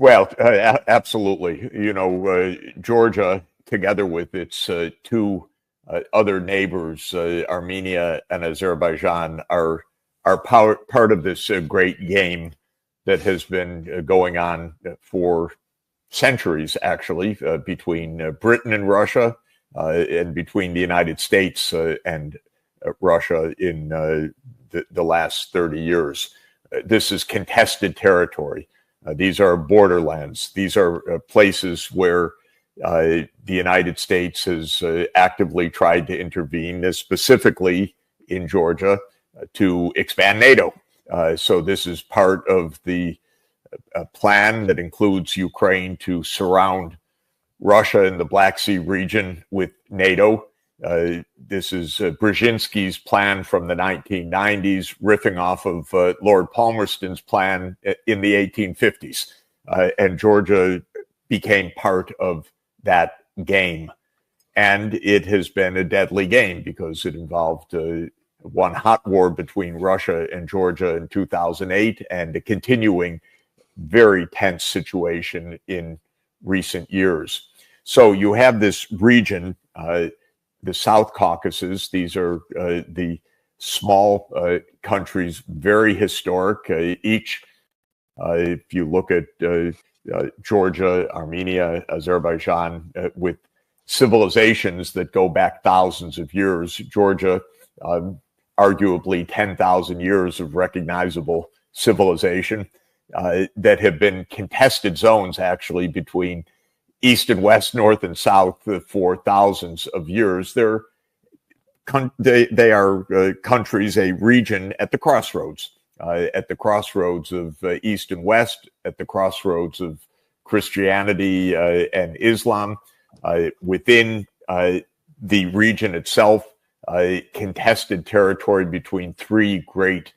Well, absolutely. Georgia, together with its two other neighbors, Armenia and Azerbaijan, are part of this great game that has been going on for centuries, actually, between Britain and Russia, and between the United States and Russia in the last 30 years. This is contested territory. These are borderlands. These are places where the United States has actively tried to intervene, specifically in Georgia, to expand NATO. So this is part of the plan that includes Ukraine to surround Russia in the Black Sea region with NATO. This is Brzezinski's plan from the 1990s, riffing off of Lord Palmerston's plan in the 1850s. And Georgia became part of that game. And it has been a deadly game because it involved one hot war between Russia and Georgia in 2008 and a continuing very tense situation in recent years. So you have this region, the South Caucasus. These are the small countries, very historic. Each, if you look at Georgia, Armenia, Azerbaijan, with civilizations that go back thousands of years. Georgia, arguably 10,000 years of recognizable civilization that have been contested zones, actually, between East and West, North and South for thousands of years. They are countries, a region at the crossroads of East and West, at the crossroads of Christianity and Islam. Within the region itself, contested territory between three great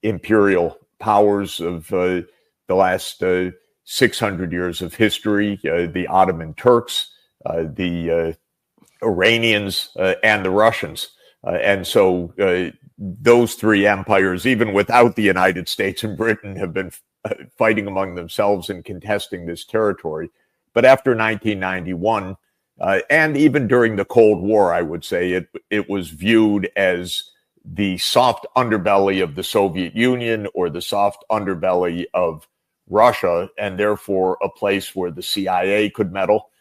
imperial powers of the last 600 years of history, the Ottoman Turks, the Iranians, and the Russians. And so those three empires, even without the United States and Britain, have been fighting among themselves and contesting this territory. But after 1991, and even during the Cold War, I would say it was viewed as the soft underbelly of the Soviet Union or the soft underbelly of Russia, and therefore a place where the CIA could meddle,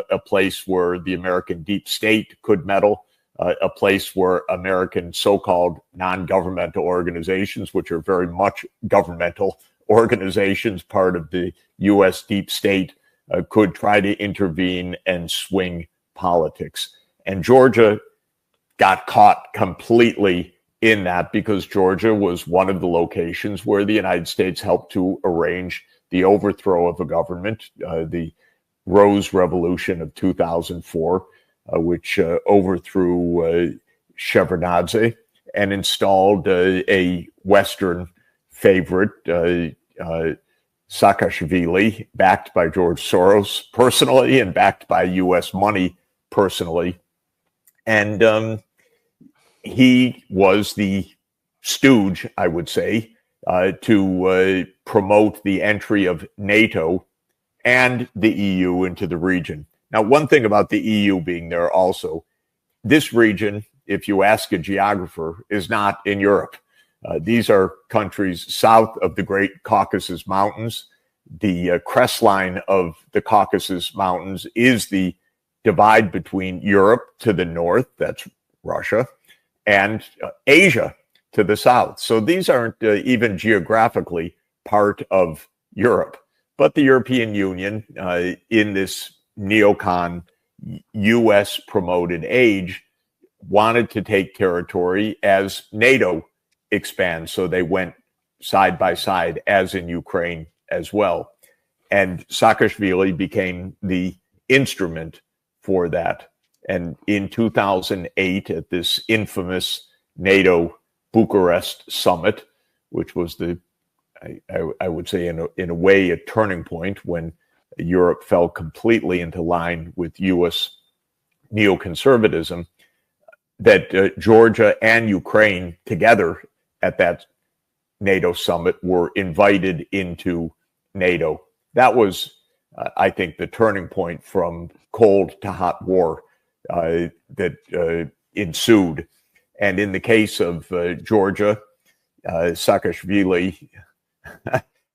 a place where the American deep state could meddle, a place where American so-called non-governmental organizations, which are very much governmental organizations, part of the U.S. deep state, could try to intervene and swing politics. And Georgia got caught completely in that because Georgia was one of the locations where the United States helped to arrange the overthrow of a government, the Rose Revolution of 2004, which overthrew Shevardnadze and installed a Western favorite, Saakashvili, backed by George Soros personally and backed by U.S. money personally. And he was the stooge, I would say, to promote the entry of NATO and the EU into the region. Now, one thing about the EU being there also, this region, if you ask a geographer, is not in Europe. These are countries south of the Great Caucasus Mountains. The crest line of the Caucasus Mountains is the divide between Europe to the north, that's Russia, and Asia to the south. So these aren't even geographically part of Europe. But the European Union, in this neocon U.S. promoted age, wanted to take territory as NATO expands. So they went side by side, as in Ukraine as well. And Saakashvili became the instrument for that. And in 2008, at this infamous NATO Bucharest summit, which was I would say in a way a turning point when Europe fell completely into line with U.S. neoconservatism, that Georgia and Ukraine together at that NATO summit were invited into NATO. that was, I think, the turning point from cold to hot war that ensued. And in the case of Georgia, Saakashvili,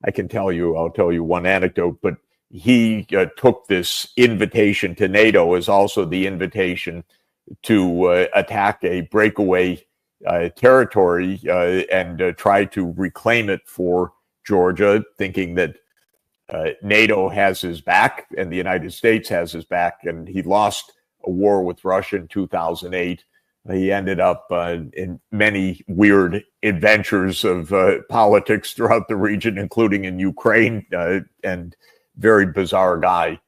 I'll tell you one anecdote, but he took this invitation to NATO as also the invitation to attack a breakaway territory and try to reclaim it for Georgia, thinking that NATO has his back and the United States has his back. And he lost a war with Russia in 2008. He ended up in many weird adventures of politics throughout the region, including in Ukraine, and very bizarre guy.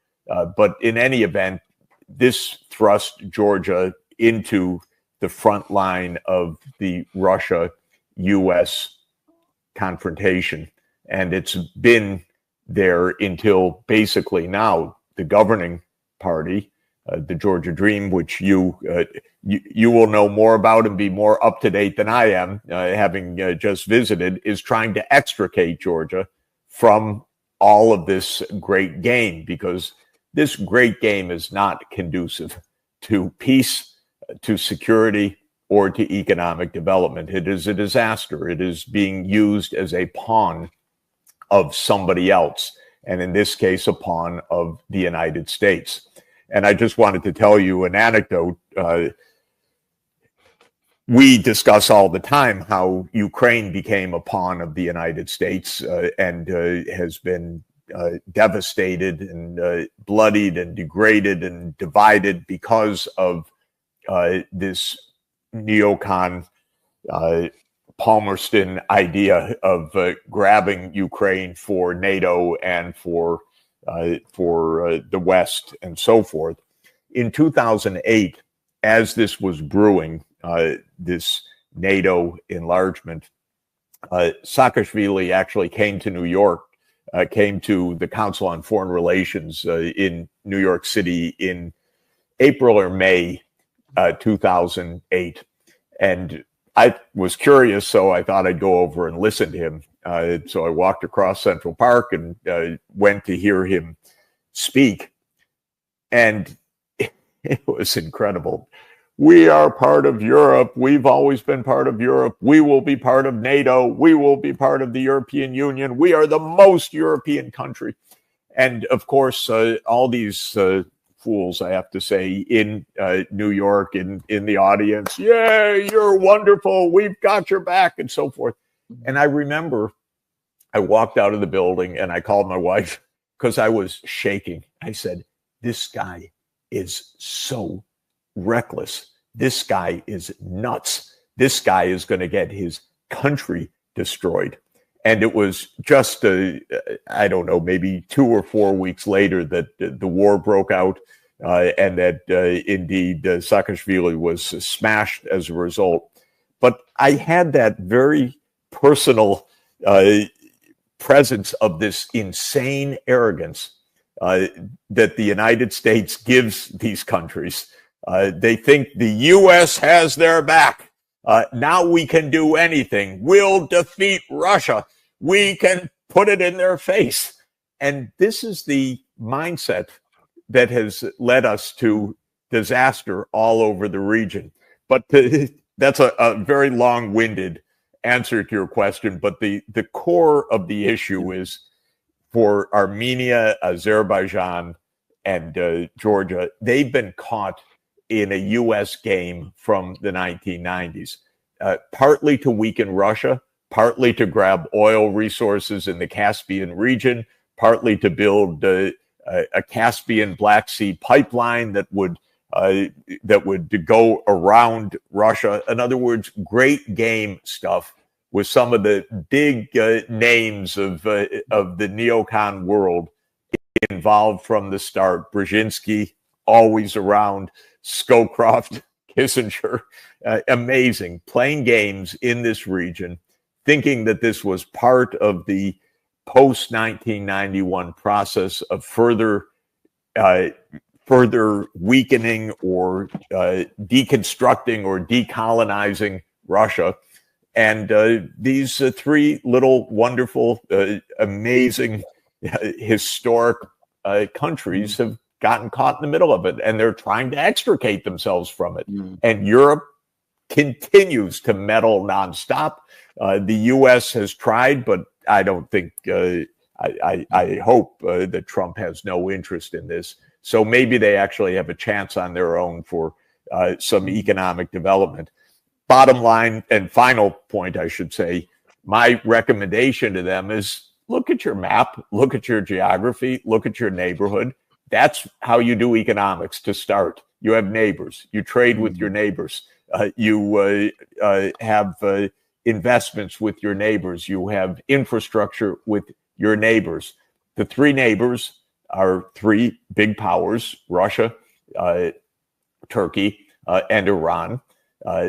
But in any event, this thrust Georgia into the front line of the Russia-U.S. confrontation. And it's been there until basically now the governing party, the Georgia Dream, which you will know more about and be more up to date than I am, having just visited, is trying to extricate Georgia from all of this great game, because this great game is not conducive to peace, to security, or to economic development. It is a disaster. It is being used as a pawn of somebody else, and in this case, a pawn of the United States. And I just wanted to tell you an anecdote. We discuss all the time how Ukraine became a pawn of the United States and has been devastated and bloodied and degraded and divided because of this neocon Palmerston idea of grabbing Ukraine for NATO and for the West and so forth. In 2008, as this was brewing, this NATO enlargement, Saakashvili actually came to New York, came to the Council on Foreign Relations in New York City in April or May 2008. And I was curious, so I thought I'd go over and listen to him. So I walked across Central Park and went to hear him speak. And it was incredible. We are part of Europe. We've always been part of Europe. We will be part of NATO. We will be part of the European Union. We are the most European country. And of course, all these fools, I have to say, in New York, in the audience, yay, you're wonderful. We've got your back and so forth. And I remember I walked out of the building and I called my wife because I was shaking. I said, this guy is so reckless. This guy is nuts. This guy is going to get his country destroyed. And it was just, I don't know, maybe 2 or 4 weeks later that the war broke out and that indeed Saakashvili was smashed as a result. But I had that very personal presence of this insane arrogance that the United States gives these countries. They think the U.S. has their back. Now we can do anything. We'll defeat Russia. We can put it in their face. And this is the mindset that has led us to disaster all over the region. But that's a very long-winded answer to your question. But the core of the issue is for Armenia, Azerbaijan, and Georgia, they've been caught in a U.S. game from the 1990s, partly to weaken Russia, partly to grab oil resources in the Caspian region, partly to build a Caspian Black Sea pipeline that would go around Russia. In other words, great game stuff with some of the big names of the neocon world involved from the start. Brzezinski, always around. Scowcroft, Kissinger, amazing, playing games in this region, thinking that this was part of the post-1991 process of further weakening or deconstructing or decolonizing Russia. And these 3 little wonderful, amazing historic countries have gotten caught in the middle of it, and they're trying to extricate themselves from it. And Europe continues to meddle nonstop. The U.S. has tried, but I don't think, I hope that Trump has no interest in this. So maybe they actually have a chance on their own for some economic development. Bottom line and final point, I should say, my recommendation to them is look at your map, look at your geography, look at your neighborhood. That's how you do economics to start. You have neighbors. You trade with your neighbors. You have investments with your neighbors. You have infrastructure with your neighbors. The three neighbors are three big powers: Russia, Turkey, and Iran.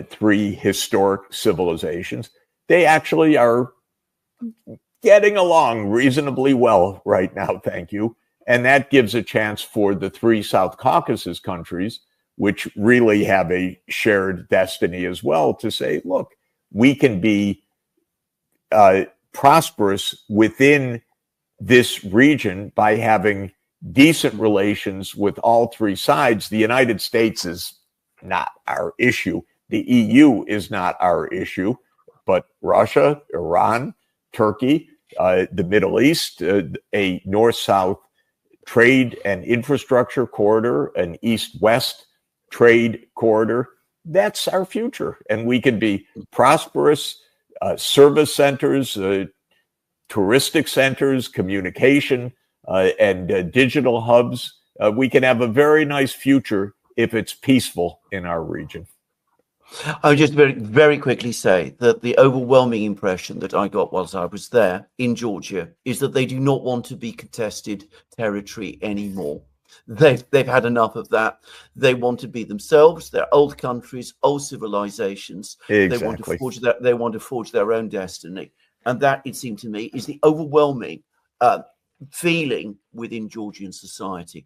Three historic civilizations. They actually are getting along reasonably well right now, thank you. And that gives a chance for the three South Caucasus countries, which really have a shared destiny as well, to say, look, we can be prosperous within this region by having decent relations with all three sides. The United States is not our issue. The EU is not our issue, but Russia, Iran, Turkey, the Middle East, a north-south trade and infrastructure corridor, an east-west trade corridor, that's our future. And we can be prosperous service centers, touristic centers, communication, and digital hubs. We can have a very nice future if it's peaceful in our region. I would just very quickly say that the overwhelming impression that I got whilst I was there in Georgia is that they do not want to be contested territory anymore. They've had enough of that. They want to be themselves. They're old countries, old civilizations. Exactly. They want to forge their own destiny, and that, it seemed to me, is the overwhelming feeling within Georgian society.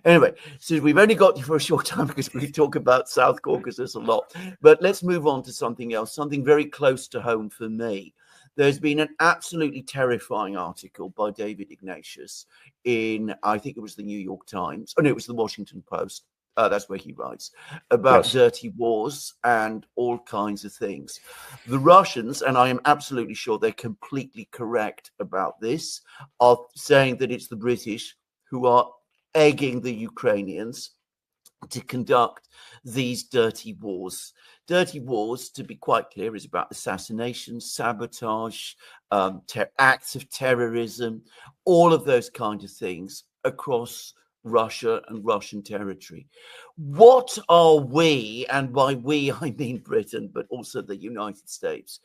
Anyway, so we've only got you for a short time because we talk about South Caucasus a lot, but let's move on to something else, something very close to home for me. There's been an absolutely terrifying article by David Ignatius in, I think it was the New York Times. Oh, no, it was the Washington Post. That's where he writes about dirty wars and all kinds of things. The Russians, and I am absolutely sure they're completely correct about this, are saying that it's the British who are egging the Ukrainians to conduct these dirty wars. Dirty wars, to be quite clear, is about assassination, sabotage, acts of terrorism, all of those kind of things across Russia and Russian territory. What are we, and by we I mean Britain, but also the United States,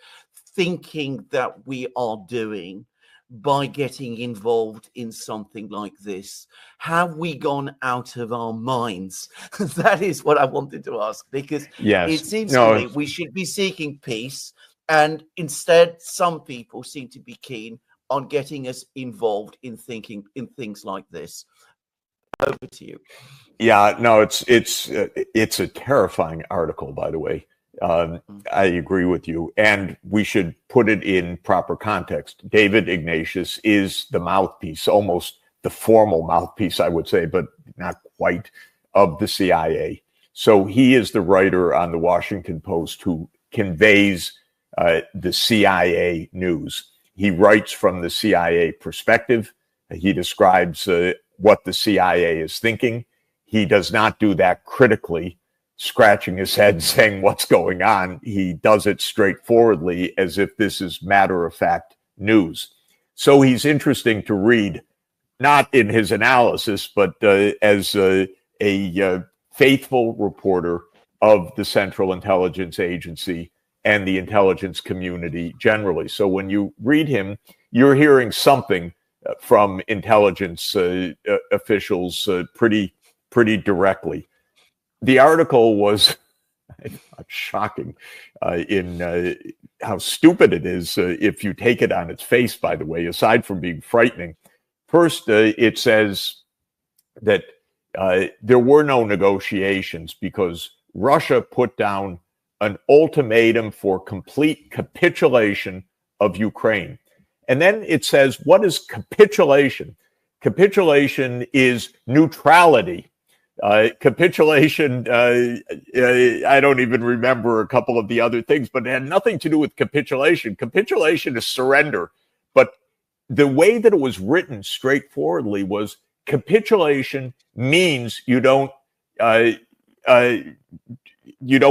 thinking that we are doing by getting involved in something like this? Have we gone out of our minds? That is what I wanted to ask, because it seems to me we should be seeking peace, and instead some people seem to be keen on getting us involved in thinking in things like this. Over to you. Yeah, no, it's a terrifying article, by the way. I agree with you, and we should put it in proper context. David Ignatius is the mouthpiece, almost the formal mouthpiece, I would say, but not quite, of the CIA. So he is the writer on the Washington Post who conveys the CIA news. He writes from the CIA perspective. He describes what the CIA is thinking. He does not do that critically, scratching his head saying what's going on. He does it straightforwardly as if this is matter-of-fact news. So he's interesting to read, not in his analysis, but as a faithful reporter of the Central Intelligence Agency and the intelligence community generally. So when you read him, you're hearing something from intelligence officials pretty directly. The article was shocking in how stupid it is if you take it on its face, by the way, aside from being frightening. First, it says that there were no negotiations because Russia put down an ultimatum for complete capitulation of Ukraine. And then it says, what is capitulation? Capitulation is neutrality. Capitulation, I don't even remember a couple of the other things, but it had nothing to do with capitulation. Capitulation is surrender. But the way that it was written straightforwardly was capitulation means you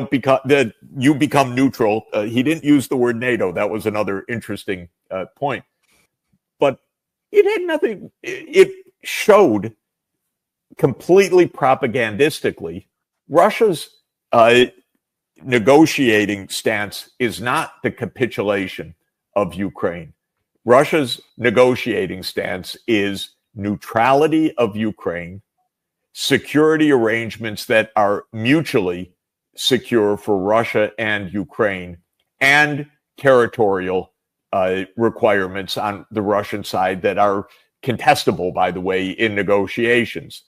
become neutral. He didn't use the word NATO. That was another interesting point. But it had nothing. It showed completely propagandistically Russia's negotiating stance is not the capitulation of Ukraine. Russia's negotiating stance is neutrality of Ukraine, security arrangements that are mutually secure for Russia and Ukraine, and territorial requirements on the Russian side that are contestable, by the way, in negotiations,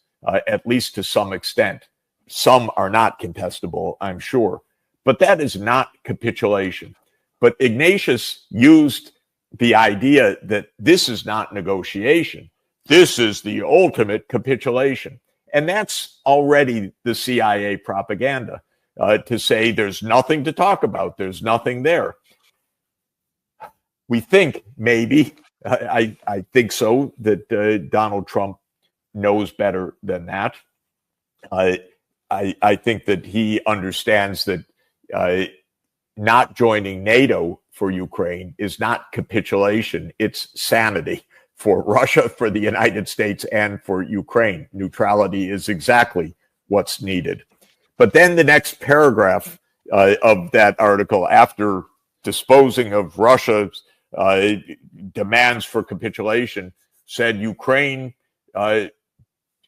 at least to some extent. Some are not contestable, I'm sure. But that is not capitulation. But Ignatius used the idea that this is not negotiation. This is the ultimate capitulation. And that's already the CIA propaganda, to say there's nothing to talk about. There's nothing there. We think maybe, I think so, that Donald Trump knows better than that. I think that he understands that not joining NATO for Ukraine is not capitulation. It's sanity for Russia, for the United States, and for Ukraine. Neutrality is exactly what's needed. But then the next paragraph of that article, after disposing of Russia's demands for capitulation, said Ukraine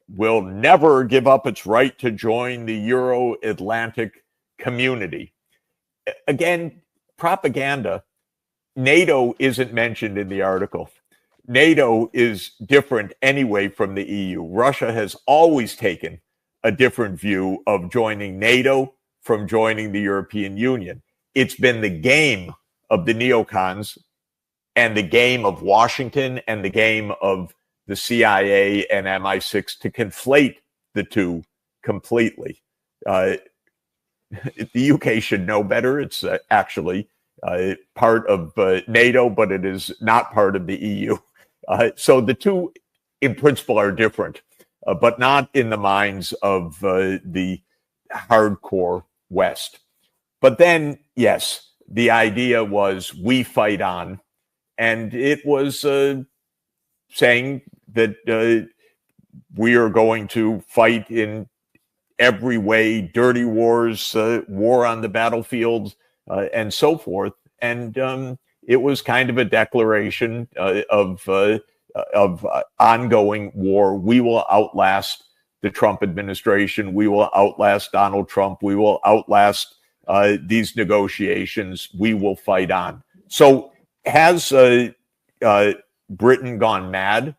will never give up its right to join the Euro-Atlantic community. Again, propaganda. NATO isn't mentioned in the article. NATO is different anyway from the EU. Russia has always taken a different view of joining NATO from joining the European Union. It's been the game of the neocons and the game of Washington and the game of the CIA and MI6 to conflate the two completely. The UK should know better. It's actually part of NATO, but it is not part of the EU. So the two, in principle, are different, but not in the minds of the hardcore West. But then, yes, the idea was we fight on, and it was saying that we are going to fight in every way, dirty wars, war on the battlefield, and so forth. And it was kind of a declaration of ongoing war. We will outlast the Trump administration. We will outlast Donald Trump. We will outlast these negotiations. We will fight on. So has Britain gone mad?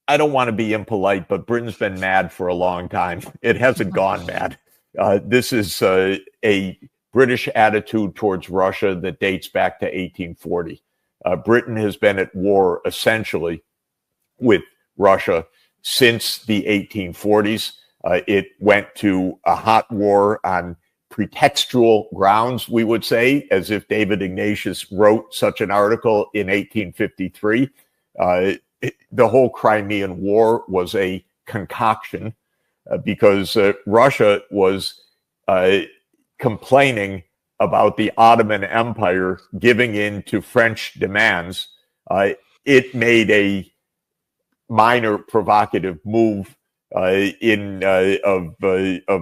I don't want to be impolite, but Britain's been mad for a long time. It hasn't gone mad. This is a British attitude towards Russia that dates back to 1840. Britain has been at war essentially with Russia since the 1840s. It went to a hot war on pretextual grounds, we would say, as if David Ignatius wrote such an article in 1853. The whole Crimean War was a concoction because Russia was complaining about the Ottoman Empire giving in to French demands. It made a minor provocative move of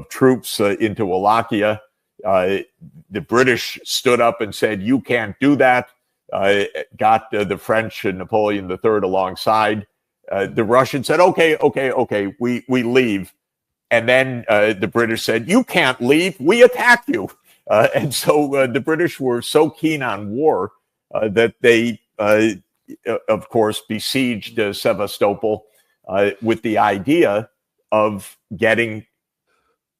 troops into Wallachia. The British stood up and said, "You can't do that." Got the French and Napoleon III alongside. The Russians said, okay, we leave. And then the British said, "You can't leave, we attack you." And so the British were so keen on war that they, of course, besieged Sevastopol with the idea of getting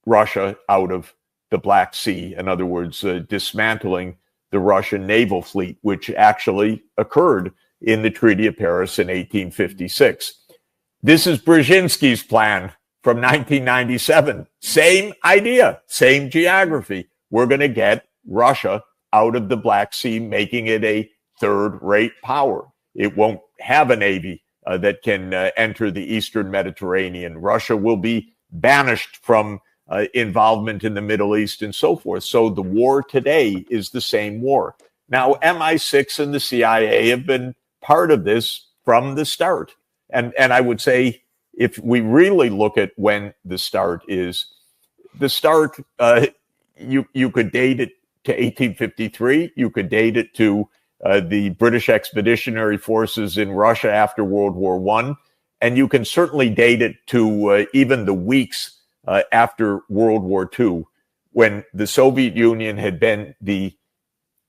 Russia out of the Black Sea. In other words, dismantling the Russian naval fleet, which actually occurred in the Treaty of Paris in 1856. This is Brzezinski's plan from 1997. Same idea, same geography. We're going to get Russia out of the Black Sea, making it a third-rate power. It won't have a navy that can enter the Eastern Mediterranean. Russia will be banished from involvement in the Middle East and so forth. So the war today is the same war. Now, MI6 and the CIA have been part of this from the start. And I would say, if we really look at when the start is, you could date it to 1853. You could date it to the British Expeditionary Forces in Russia after World War I. And you can certainly date it to even the weeks after World War II, when the Soviet Union had been the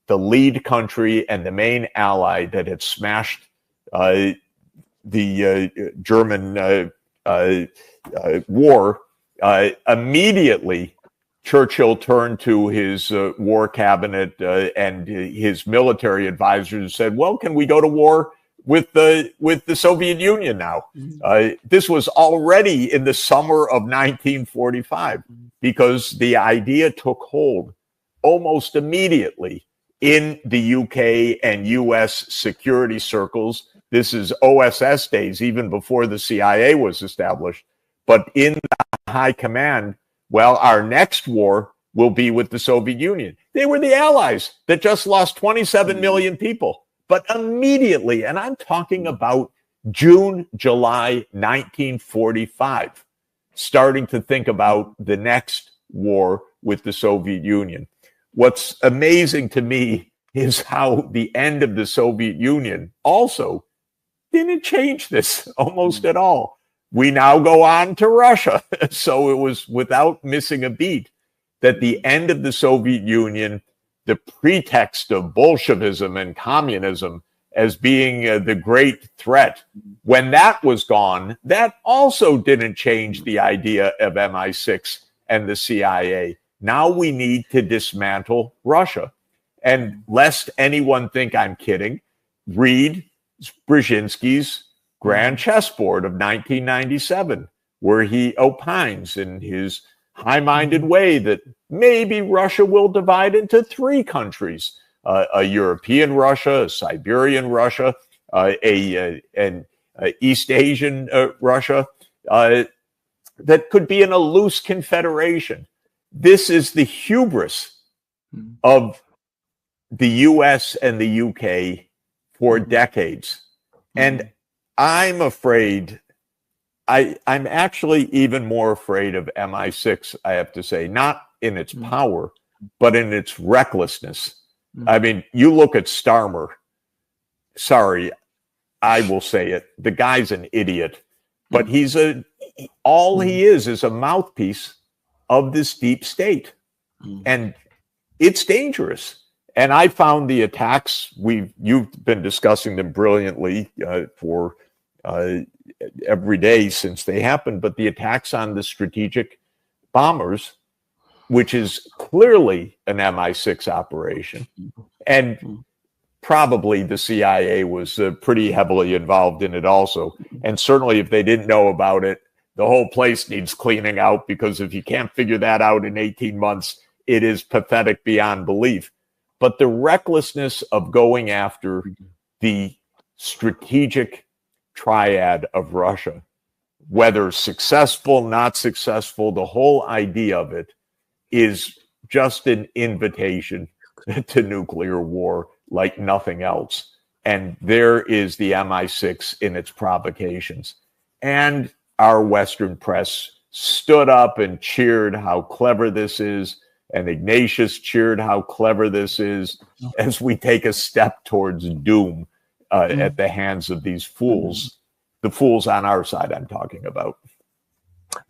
lead country and the main ally that had smashed the German war. Immediately, Churchill turned to his war cabinet and his military advisors and said, well, can we go to war with the Soviet Union now? This was already in the summer of 1945, because the idea took hold almost immediately in the UK and US security circles. This is OSS days, even before the CIA was established. But in the high command, well, our next war will be with the Soviet Union. They were the allies that just lost 27 million people. But immediately, and I'm talking about June, July 1945, starting to think about the next war with the Soviet Union. What's amazing to me is how the end of the Soviet Union also didn't change this almost at all. We now go on to Russia. So it was without missing a beat that the end of the Soviet Union, the pretext of Bolshevism and communism as being the great threat, when that was gone, that also didn't change the idea of MI6 and the CIA. Now we need to dismantle Russia. And lest anyone think I'm kidding, read Brzezinski's Grand Chessboard of 1997, where he opines in his high-minded way that maybe Russia will divide into three countries, a European Russia, a Siberian Russia, an East Asian Russia, that could be in a loose confederation. This is the hubris of the US and the UK for decades. And I'm afraid, I'm actually even more afraid of MI6, I have to say, not in its power, but in its recklessness. I mean, you look at Starmer. Sorry, I will say it. The guy's an idiot, but all he is a mouthpiece of this deep state. And it's dangerous. And I found the attacks, you've been discussing them brilliantly for every day since they happened, but the attacks on the strategic bombers, which is clearly an MI6 operation, and probably the CIA was pretty heavily involved in it also. And certainly if they didn't know about it, the whole place needs cleaning out, because if you can't figure that out in 18 months, it is pathetic beyond belief. But the recklessness of going after the strategic triad of Russia, whether successful, not successful, the whole idea of it is just an invitation to nuclear war like nothing else. And there is the MI6 in its provocations. And our Western press stood up and cheered how clever this is. And Ignatius cheered how clever this is as we take a step towards doom at the hands of these fools, the fools on our side I'm talking about.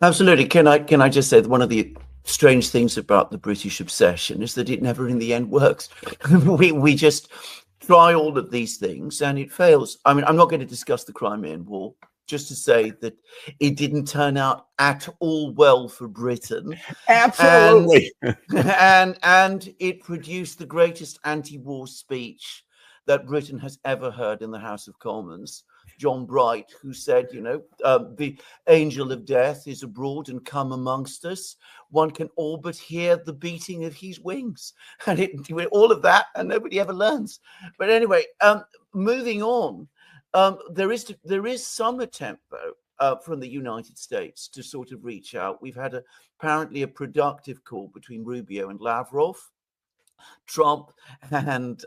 Absolutely. Can I just say that one of the strange things about the British obsession is that it never in the end works. we just try all of these things and it fails. I mean, I'm not going to discuss the Crimean War, just to say that it didn't turn out at all well for Britain. Absolutely. And it produced the greatest anti-war speech that Britain has ever heard in the House of Commons. John Bright, who said, the angel of death is abroad and come amongst us. One can all but hear the beating of his wings. And all of that, and nobody ever learns. But anyway, moving on, there is some attempt, though, from the United States to sort of reach out. We've had apparently a productive call between Rubio and Lavrov. Trump and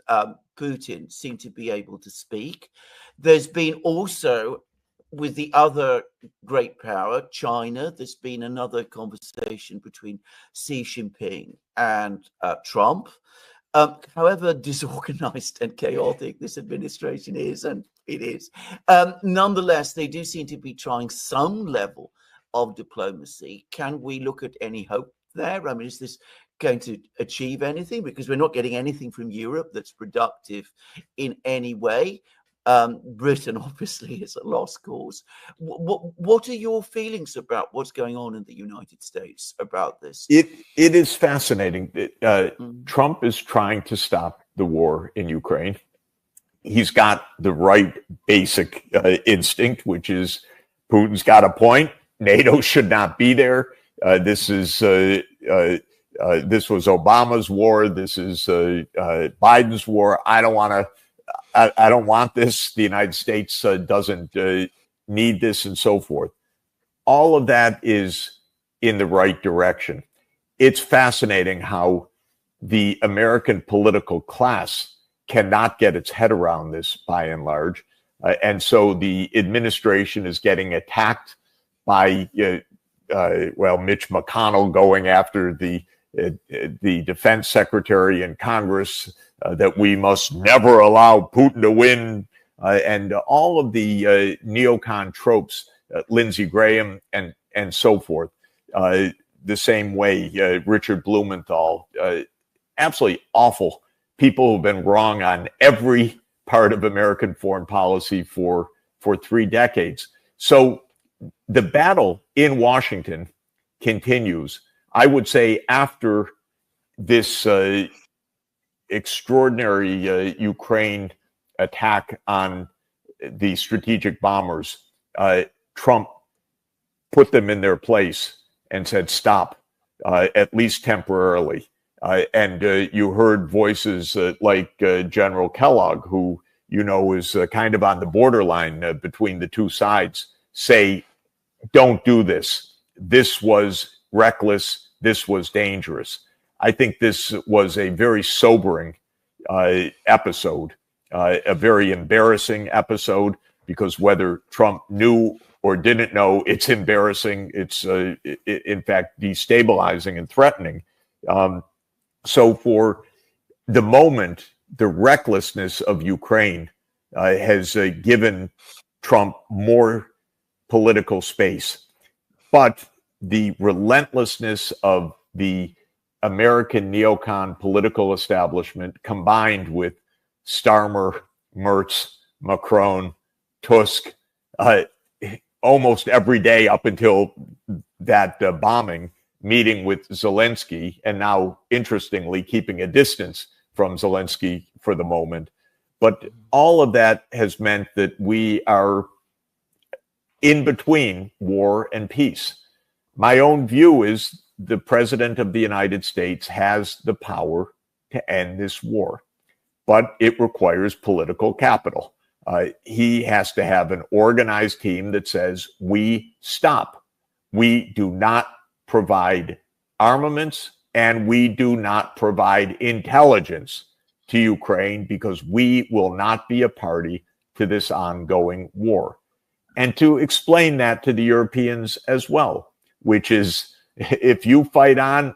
Putin seem to be able to speak. There's been also, with the other great power, China, there's been another conversation between Xi Jinping and Trump. However disorganized and chaotic this administration is, and it is, nonetheless, they do seem to be trying some level of diplomacy. Can we look at any hope there? I mean, is this going to achieve anything? Because we're not getting anything from Europe that's productive in any way. Britain obviously is a lost cause. What are your feelings about what's going on in the United States about this? It is fascinating. Trump is trying to stop the war in Ukraine. He's got the right basic instinct, which is Putin's got a point. NATO should not be there. This was Obama's war. This is Biden's war. I don't want this. The United States doesn't need this, and so forth. All of that is in the right direction. It's fascinating how the American political class cannot get its head around this by and large. And so the administration is getting attacked by, Mitch McConnell going after the defense secretary in Congress, that we must never allow Putin to win, and all of the neocon tropes, Lindsey Graham and so forth. The same way, Richard Blumenthal, absolutely awful people who've been wrong on every part of American foreign policy for 3 decades. So the battle in Washington continues. I would say after this extraordinary Ukraine attack on the strategic bombers, Trump put them in their place and said, stop, at least temporarily. And you heard voices like General Kellogg, who, is kind of on the borderline between the two sides, say, don't do this. This was reckless. This was dangerous. I think this was a very sobering episode, a very embarrassing episode, because whether Trump knew or didn't know, it's embarrassing. It's, in fact, destabilizing and threatening. So for the moment, the recklessness of Ukraine has given Trump more political space. But the relentlessness of the American neocon political establishment, combined with Starmer, Merz, Macron, Tusk, almost every day up until that bombing, meeting with Zelensky, and now, interestingly, keeping a distance from Zelensky for the moment. But all of that has meant that we are in between war and peace. My own view is the President of the United States has the power to end this war, but it requires political capital. He has to have an organized team that says, we stop. We do not provide armaments, and we do not provide intelligence to Ukraine, because we will not be a party to this ongoing war. And to explain that to the Europeans as well, which is, if you fight on,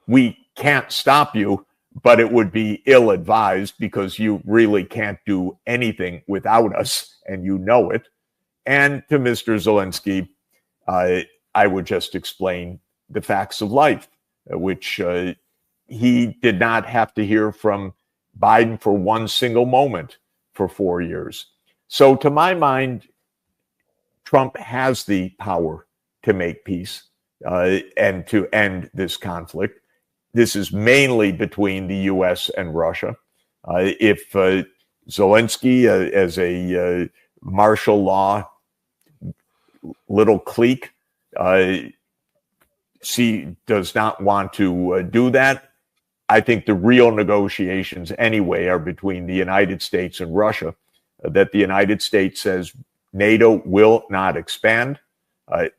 we can't stop you, but it would be ill-advised, because you really can't do anything without us, and you know it. And to Mr. Zelensky, I would just explain the facts of life, which he did not have to hear from Biden for one single moment for 4 years. So to my mind, Trump has the power to make peace and to end this conflict. This is mainly between the U.S. and Russia. If Zelensky, as a martial law little clique, does not want to do that. I think the real negotiations anyway are between the United States and Russia, that the United States says NATO will not expand.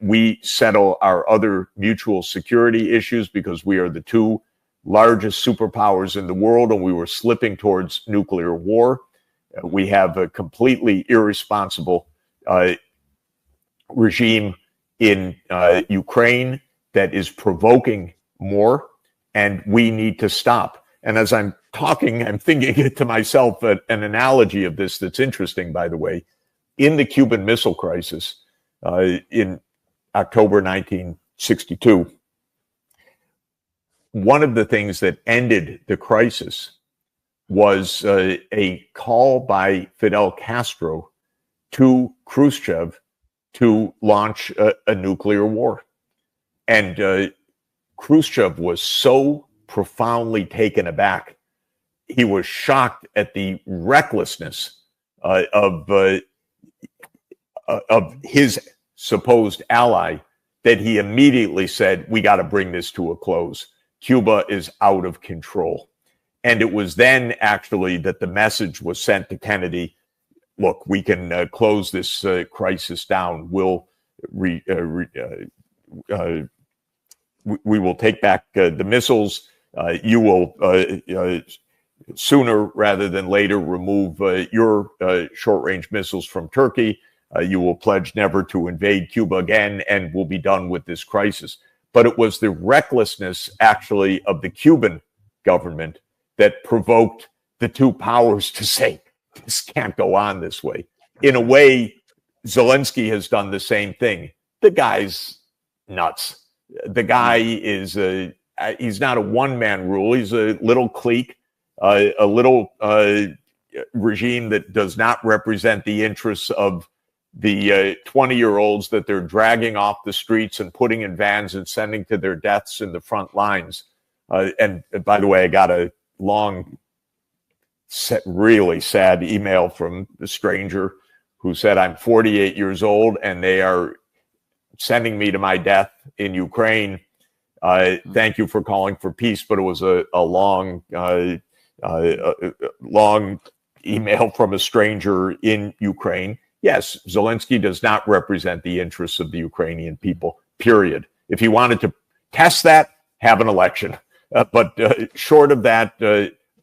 We settle our other mutual security issues because we are the two largest superpowers in the world and we were slipping towards nuclear war. We have a completely irresponsible regime in Ukraine that is provoking more, and we need to stop. And as I'm talking, I'm thinking to myself an analogy of this that's interesting, by the way. In the Cuban Missile Crisis in October 1962, one of the things that ended the crisis was a call by Fidel Castro to Khrushchev to launch a nuclear war. And Khrushchev was so profoundly taken aback. He was shocked at the recklessness of his supposed ally that he immediately said, we got to bring this to a close. Cuba is out of control. And it was then actually that the message was sent to Kennedy, look, we can close this crisis down. We will take back the missiles. You will sooner rather than later remove your short-range missiles from Turkey. You will pledge never to invade Cuba again, and we'll be done with this crisis. But it was the recklessness, actually, of the Cuban government that provoked the two powers to say, this can't go on this way. In a way, Zelensky has done the same thing. The guy's nuts. The guy is he's not a one-man rule. He's a little clique, a little regime that does not represent the interests of the 20-year-olds that they're dragging off the streets and putting in vans and sending to their deaths in the front lines. And by the way, I got a long, really sad email from a stranger who said, I'm 48 years old and they are sending me to my death in Ukraine. Thank you for calling for peace, but it was a long email from a stranger in Ukraine. Yes, Zelensky does not represent the interests of the Ukrainian people, period. If he wanted to test that, have an election. But short of that,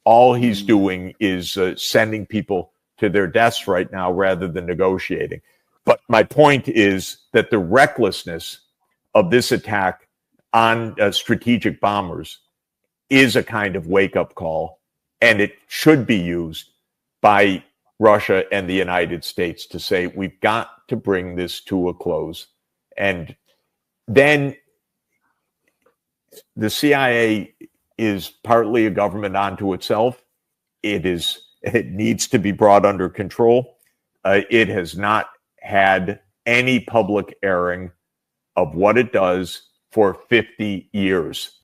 all he's doing is sending people to their deaths right now rather than negotiating. But my point is that the recklessness of this attack on strategic bombers is a kind of wake-up call, and it should be used by Russia and the United States to say, we've got to bring this to a close. And then the CIA is partly a government unto itself. It needs to be brought under control. It has not had any public airing of what it does for 50 years.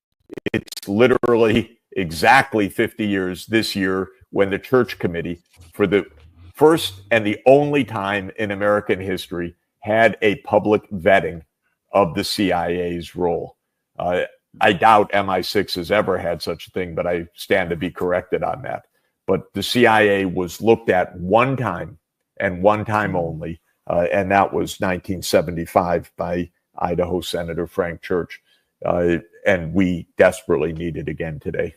It's literally exactly 50 years this year when the Church Committee, for the first and the only time in American history, had a public vetting of the CIA's role. I doubt MI6 has ever had such a thing, but I stand to be corrected on that. But the CIA was looked at one time and one time only, and that was 1975 by Idaho Senator Frank Church. And we desperately need it again today.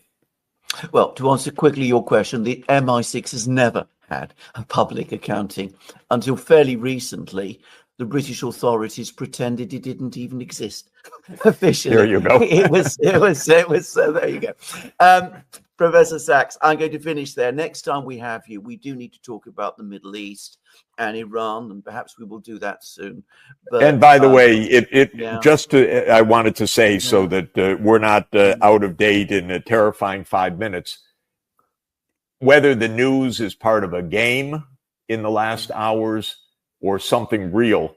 Well, to answer quickly your question, the MI6 has never had a public accounting until fairly recently. The British authorities pretended it didn't even exist officially. There you go. It was. There you go. Professor Sachs, I'm going to finish there. Next time we have you, we do need to talk about the Middle East and Iran, and perhaps we will do that soon. But, and by the way, I wanted to say so that we're not out of date in a terrifying 5 minutes. Whether the news is part of a game in the last hours or something real,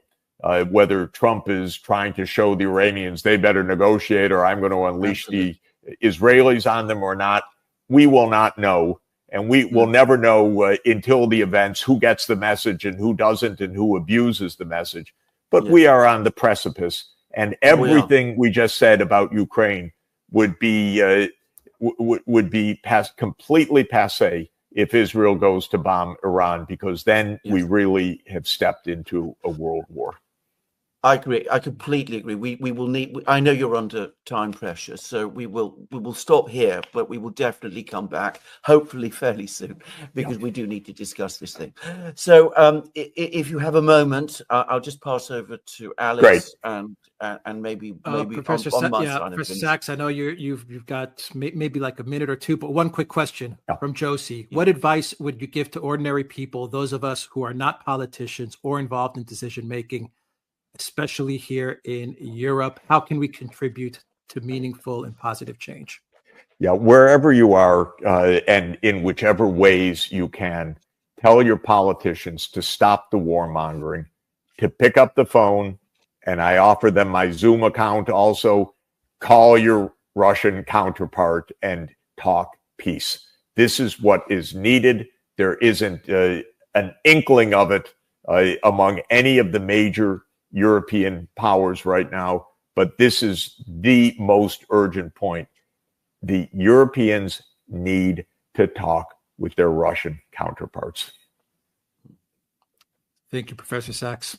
whether Trump is trying to show the Iranians they better negotiate or I'm going to unleash the Israelis on them or not, we will not know. And we will never know until the events who gets the message and who doesn't and who abuses the message. But we are on the precipice, and everything we just said about Ukraine would be completely passé if Israel goes to bomb Iran, because then we really have stepped into a world war. I agree. I completely agree. We will need. I know you're under time pressure, so we will stop here, but we will definitely come back, hopefully fairly soon, because we do need to discuss this thing. So, if you have a moment, I'll just pass over to Alice and maybe Professor on my side. Professor Sachs, I know you've got maybe like a minute or two, but one quick question from Josie: What advice would you give to ordinary people, those of us who are not politicians or involved in decision making, especially here in Europe? How can we contribute to meaningful and positive change? Yeah, wherever you are and in whichever ways you can, tell your politicians to stop the warmongering, to pick up the phone, and I offer them my Zoom account also. Call your Russian counterpart and talk peace. This is what is needed. There isn't an inkling of it among any of the major European powers right now, but this is the most urgent point. The Europeans need to talk with their Russian counterparts. Thank you, Professor Sachs.